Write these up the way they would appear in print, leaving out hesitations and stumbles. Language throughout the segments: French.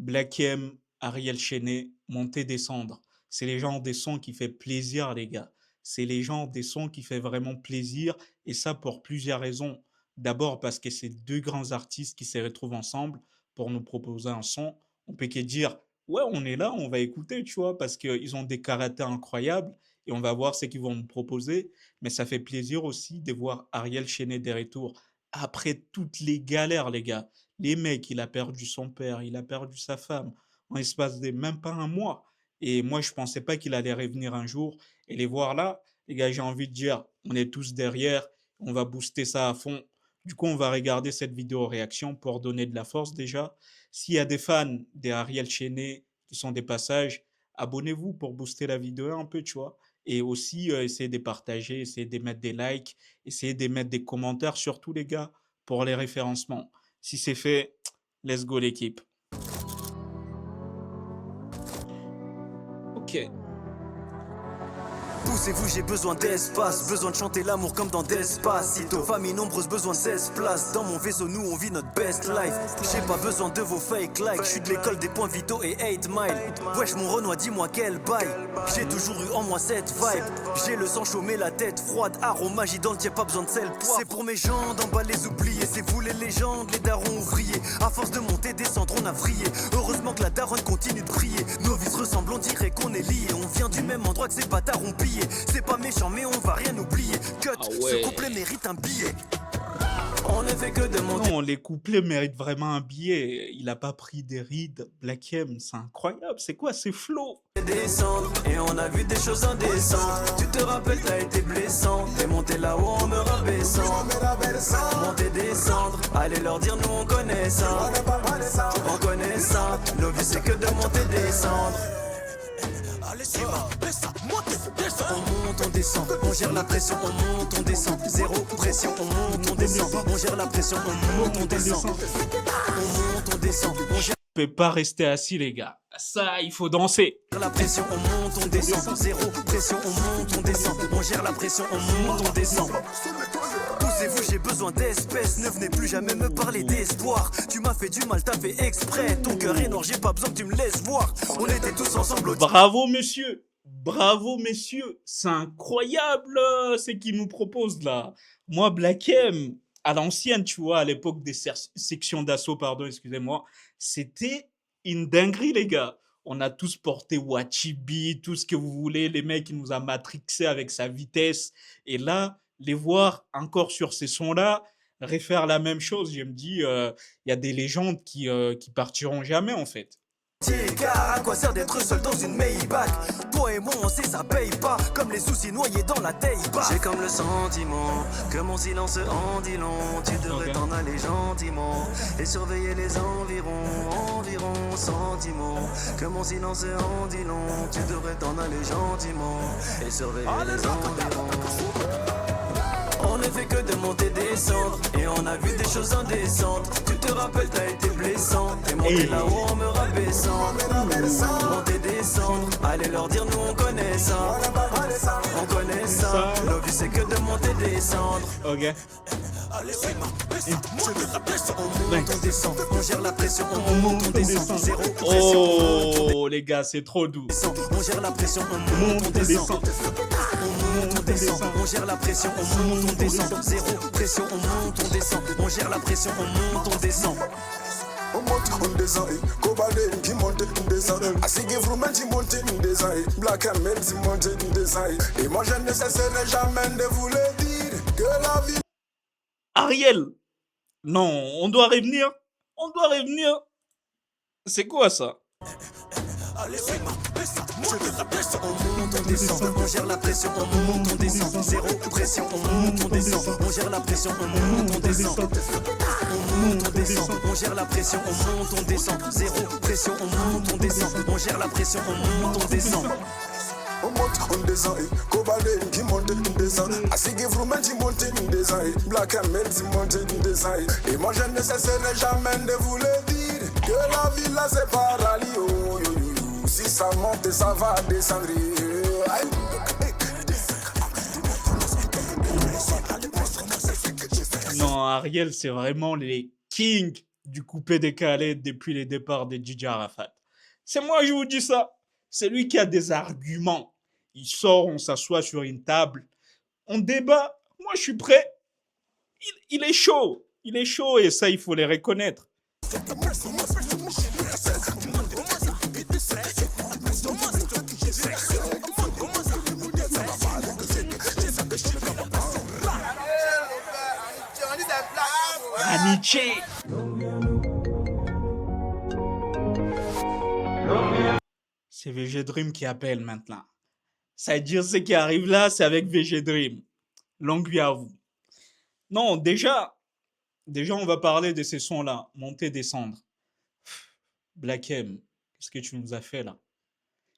Black M, Ariel Chenet, monter, descendre. C'est les genres des sons qui fait plaisir, les gars. C'est les genres des sons qui fait vraiment plaisir, et ça pour plusieurs raisons. D'abord parce que c'est deux grands artistes qui se retrouvent ensemble pour nous proposer un son. On peut que dire, ouais, on est là, on va écouter, tu vois, parce qu'ils ont des caractères incroyables et on va voir ce qu'ils vont nous proposer. Mais ça fait plaisir aussi de voir Ariel Chenet des retours. Après toutes les galères, les gars. Les mecs, il a perdu son père, il a perdu sa femme en l'espace de même pas un mois. Et moi, je pensais pas qu'il allait revenir un jour. Et les voir là, les gars, j'ai envie de dire, on est tous derrière, on va booster ça à fond. Du coup, on va regarder cette vidéo réaction pour donner de la force déjà. S'il y a des fans des Ariel Chenet qui sont des passages, abonnez-vous pour booster la vidéo un peu, tu vois. Et aussi, essayez de partager, essayez de mettre des likes, essayez de mettre des commentaires, surtout les gars, pour les référencements. Si c'est fait, let's go l'équipe. Ok. Poussez-vous, j'ai besoin d'espace, besoin de chanter l'amour comme dans Despacito. Famille nombreuse, besoin de 16 places. Dans mon vaisseau, nous on vit notre best life. J'ai pas besoin de vos fake likes. J'suis de l'école des points vitaux et 8 miles. Wesh mon Renoir, dis-moi quel bail. J'ai toujours eu en moi cette vibe. J'ai le sang chaud mais la tête froide. Aromagie dans le tiers, pas besoin de sel poivre. C'est pour mes gens d'en bas les oubliés. C'est vous les légendes, les darons ouvriers. À force de monter, descendre, on a vrillé. Heureusement que la daronne continue de briller. Nos vies se ressemblent, on dirait qu'on est liés. On vient du même endroit que ces bâtards ont pillé. C'est pas méchant mais on va rien oublier. Cut, Ah ouais. ce couplet mérite un billet. On ne fait que de monter. Non, les couplets méritent vraiment un billet. Il a pas pris des rides. Black M, c'est incroyable. C'est quoi ces flots? Descendre et on a vu des choses indécentes. Tu te rappelles, t'as été blessant. T'es monté là-haut en me rabaissant. Monter, descendre, allez leur dire nous on connaît ça. On connaît ça. Nos vies c'est que de monter, descendre. Allez, c'est bon, descend, montez, descend. On monte, on descend, on gère la pression, on monte, on descend. Zéro pression, on monte, on descend. On gère la pression, on monte, on descend. On monte, on descend, on gère On peut pas rester assis, les gars. Ça, il faut danser. la pression, on monte, on descend. Zéro pression, on monte, on descend. On gère la pression, on monte, on descend. Poussez-vous, j'ai besoin d'espèces. Ne venez plus jamais me parler d'espoir. Tu m'as fait du mal, t'as fait exprès. Ton cœur est noir, j'ai pas besoin que tu me laisses voir. On était tous ensemble au Bravo, monsieur. Bravo, messieurs. C'est incroyable ce qu'il nous propose là. Moi, Black M, à l'ancienne, tu vois, à l'époque des sections d'assaut, pardon, excusez-moi, c'était une dinguerie, les gars. On a tous porté Wachibi, tout ce que vous voulez. Les mecs, il nous a matrixé avec sa vitesse. Et là, les voir encore sur ces sons-là, refaire la même chose, je me dis, il y a des légendes qui partiront jamais, en fait. Car à quoi sert d'être seul dans une Maybach? Toi et moi on sait ça paye pas. Comme les soucis noyés dans la taille. J'ai comme le sentiment que mon silence en dit long. Tu devrais t'en aller gentiment et surveiller les environs sentiments. Que mon silence en dit long. Tu devrais t'en aller gentiment et surveiller les environs. On ne fait que de monter, descendre. Et on a vu des choses indécentes. Tu te rappelles, t'as été blessant. T'es monté là-haut en me rabaissant. Monter, descendre. Allez leur dire, nous on connaît ça. On connaît ça. Nos vies c'est que de monter, descendre. Ok. Allez, c'est ma on monte, on descend. On gère la pression, on monte, on descend. Zéro pression. Oh, les gars, c'est trop doux. On gère la pression, on monte, on descend. On monte, on descend, on gère la pression, on monte, on descend. Zéro pression, on monte, on descend. On gère la pression, on monte, on descend. On monte, on descend, Kobalé qui monte, on descend. Assigé Vroumel qui monte, on descend. Black Amel qui monte, on descend. Et moi je ne cesserai jamais de vous le dire que la vie. Ariel! Non, on doit revenir. On doit revenir. C'est quoi ça? Allez, c'est ma on monte, on descend, on gère la pression, on monte, on descend. Zéro pression, on monte, on descend. On gère la pression, on monte, on descend. On monte, on descend, on gère la pression, on monte, on descend. Zéro pression, on monte, on descend. On gère la pression, on monte, on descend. On monte, on descend, Kobalé qui monte, on descend. Assigé Vroumel qui monte, on descend. Black Amel qui monte, on descend. Et moi je ne cesserai jamais de vous le dire que la vie là c'est paradis. Si ça monte, ça va descendre. Non, Ariel, c'est vraiment les kings du coupé décalé depuis les départs de DJ Arafat. C'est moi, je vous dis ça. C'est lui qui a des arguments. Il sort, on s'assoit sur une table, on débat. Moi, je suis prêt. Il est chaud. Il est chaud et ça, il faut les reconnaître. Aniché. C'est VG Dream qui appelle maintenant. Ça veut dire ce qui arrive là, c'est avec VG Dream. Longue vie à vous. Non, déjà, on va parler de ces sons-là. Monter, descendre. Black M, qu'est-ce que tu nous as fait là?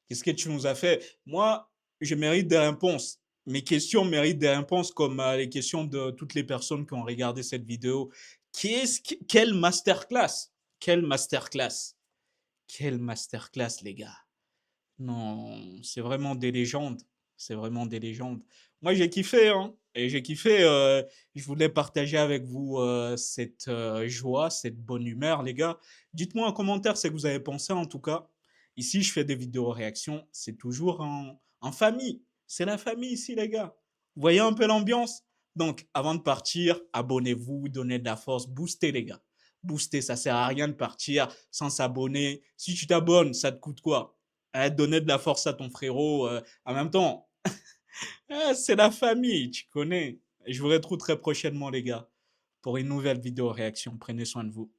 Qu'est-ce que tu nous as fait? Moi, je mérite des réponses. Mes questions méritent des réponses comme les questions de toutes les personnes qui ont regardé cette vidéo. Quelle masterclass? Quelle masterclass? Quelle masterclass, les gars? Non, c'est vraiment des légendes. C'est vraiment des légendes. Moi, j'ai kiffé, hein. Et j'ai kiffé. Je voulais partager avec vous cette joie, cette bonne humeur, les gars. Dites-moi en commentaire ce que vous avez pensé, en tout cas. Ici, je fais des vidéos réactions. C'est toujours en famille. C'est la famille ici, les gars. Vous voyez un peu l'ambiance? Donc, avant de partir, abonnez-vous, donnez de la force, boostez, les gars. Boostez, ça sert à rien de partir sans s'abonner. Si tu t'abonnes, ça te coûte quoi? Donner de la force à ton frérot. En même temps, c'est la famille, tu connais. Je vous retrouve très prochainement, les gars, pour une nouvelle vidéo réaction. Prenez soin de vous.